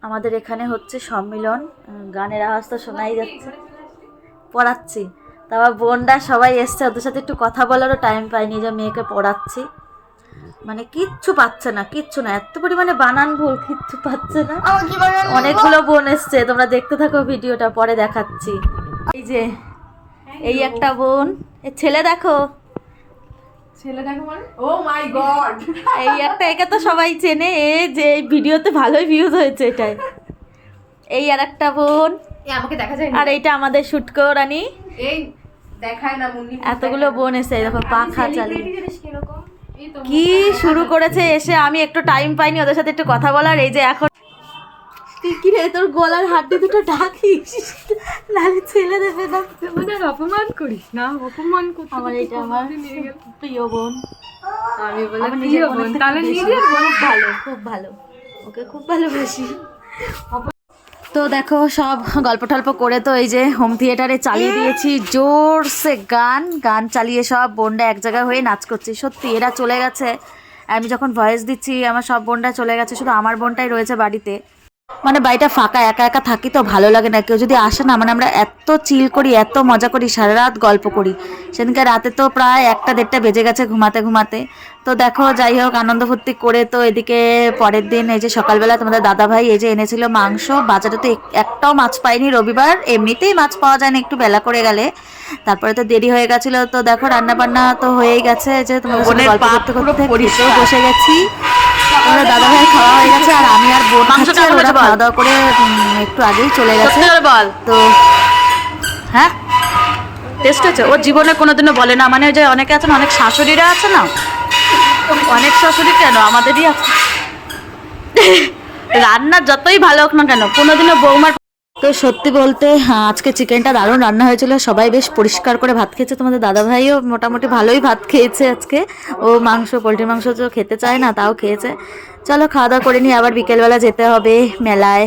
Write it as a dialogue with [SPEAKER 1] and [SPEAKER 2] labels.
[SPEAKER 1] আমাদের এখানে হচ্ছে সম্মিলন, গানের আওয়াজ তো শোনাই যাচ্ছে। পড়াচ্ছি, তারপর বোনরা সবাই এসছে, ওদের সাথে একটু কথা বলারও টাইম পাইনি, যে মেয়েকে পড়াচ্ছি। মানে কিচ্ছু পাচ্ছে না, কিচ্ছু না, এত পরিমাণে বানান ভুল, কিচ্ছু পাচ্ছে না। অনেকগুলো বোন এসছে, তোমরা দেখতে থাকো ভিডিওটা, পরে দেখাচ্ছি। এই যে এই একটা বোন, এর ছেলে দেখো,
[SPEAKER 2] ছেলে দেখো মানে ও মাই গড,
[SPEAKER 1] এই একটা, একে তো সবাই চেনে, এ যে এই ভিডিওতে ভালোই ভিউজ হয়েছে এটাই। এই আর একটা বোন,
[SPEAKER 2] আমাকে দেখা যায়
[SPEAKER 1] আর এইটা আমাদের শুটকো রানী।
[SPEAKER 2] এই দেখায় না মুন্নি,
[SPEAKER 1] এতগুলো বোন এসে দেখো পাখা চালিয়ে
[SPEAKER 2] কিরকম
[SPEAKER 1] কি শুরু করেছে এসে। আমি একটু টাইম পাইনি ওদের সাথে একটু কথা বলার। এই যে এখন তুই কি রে, তোর গলার হাড্ডি দুটো ঢাকিস, নাহলে ছেলে দেবে না।
[SPEAKER 2] আমাদের অপমান করিস না, অপমান করতে
[SPEAKER 1] আমার এইটা আমার প্রিয় বোন।
[SPEAKER 2] আমি বলে
[SPEAKER 1] আমার
[SPEAKER 2] প্রিয়
[SPEAKER 1] নিজের
[SPEAKER 2] বোন,
[SPEAKER 1] বোনের
[SPEAKER 2] তাহলে
[SPEAKER 1] থেকে
[SPEAKER 2] নিজের বোন
[SPEAKER 1] খুব ভালো, খুব ভালো, ওকে খুব ভালোবাসি। তো দেখো সব গল্প টল্প করে তো এই যে হোম থিয়েটারে চালিয়ে দিয়েছি জোরসে গান গান চালিয়ে সব বোনরা এক জায়গায় হয়ে নাচ করছি। সত্যি এরা চলে গেছে, আমি যখন ভয়েস দিচ্ছি আমার সব বোনরা চলে গেছে, শুধু আমার বোনটাই রয়েছে বাড়িতে। মানে বাড়িটা ফাঁকা, একা একা থাকি তো ভালো লাগে না, কেউ যদি আসে না, মানে আমরা এত চিল করি, এত মজা করি, সারা রাত গল্প করি। সেদিনকে রাতে তো প্রায় 1টা-1:30টা বেজে গেছে ঘুমাতে ঘুমাতে। তো দেখো যাই হোক আনন্দ ফুর্তি করে তো এদিকে পরের দিন এই যে সকালবেলা তোমাদের দাদাভাই এই যে এনেছিল মাংস। বাজারে তো একটাও মাছ পাইনি রবিবার, এমনিতেই মাছ পাওয়া যায় না একটু বেলা করে গেলে, তারপরে তো দেরি হয়ে গেছিল। তো দেখো রান্না বান্না তো হয়েই গেছে, যে তোমাদের সাথে গল্প করতে করতে খেতেও বসে গেছি। আমাদের দাদা ভাই খাওয়া হয়ে গেছে, আর আমি আর বোন খাচ্ছি, আর ওরা খাওয়া দাওয়া করে একটু আগেই চলে গেছে। তো হ্যাঁ টেস্ট হয়েছে, ওর জীবনে কোনোদিনও বলে না, মানে ওই যে অনেকে আছেন, অনেক শাশুড়িরা আছে না, অনেক শাশুড়ি কেন আমাদেরই আছে, রান্না যতই ভালো হোক না কেন কোনোদিনও বৌমার। তো সত্যি বলতে আজকে চিকেনটা দারুণ রান্না হয়েছিল, সবাই বেশ পরিষ্কার করে ভাত খেয়েছে। তোমাদের দাদাভাইও মোটামুটি ভালোই ভাত খেয়েছে আজকে, ও মাংস পোলট্রি মাংস তো খেতে চায় না, তাও খেয়েছে। চলো খাওয়া দাওয়া করে নিই, আবার বিকেলবেলা যেতে হবে মেলায়।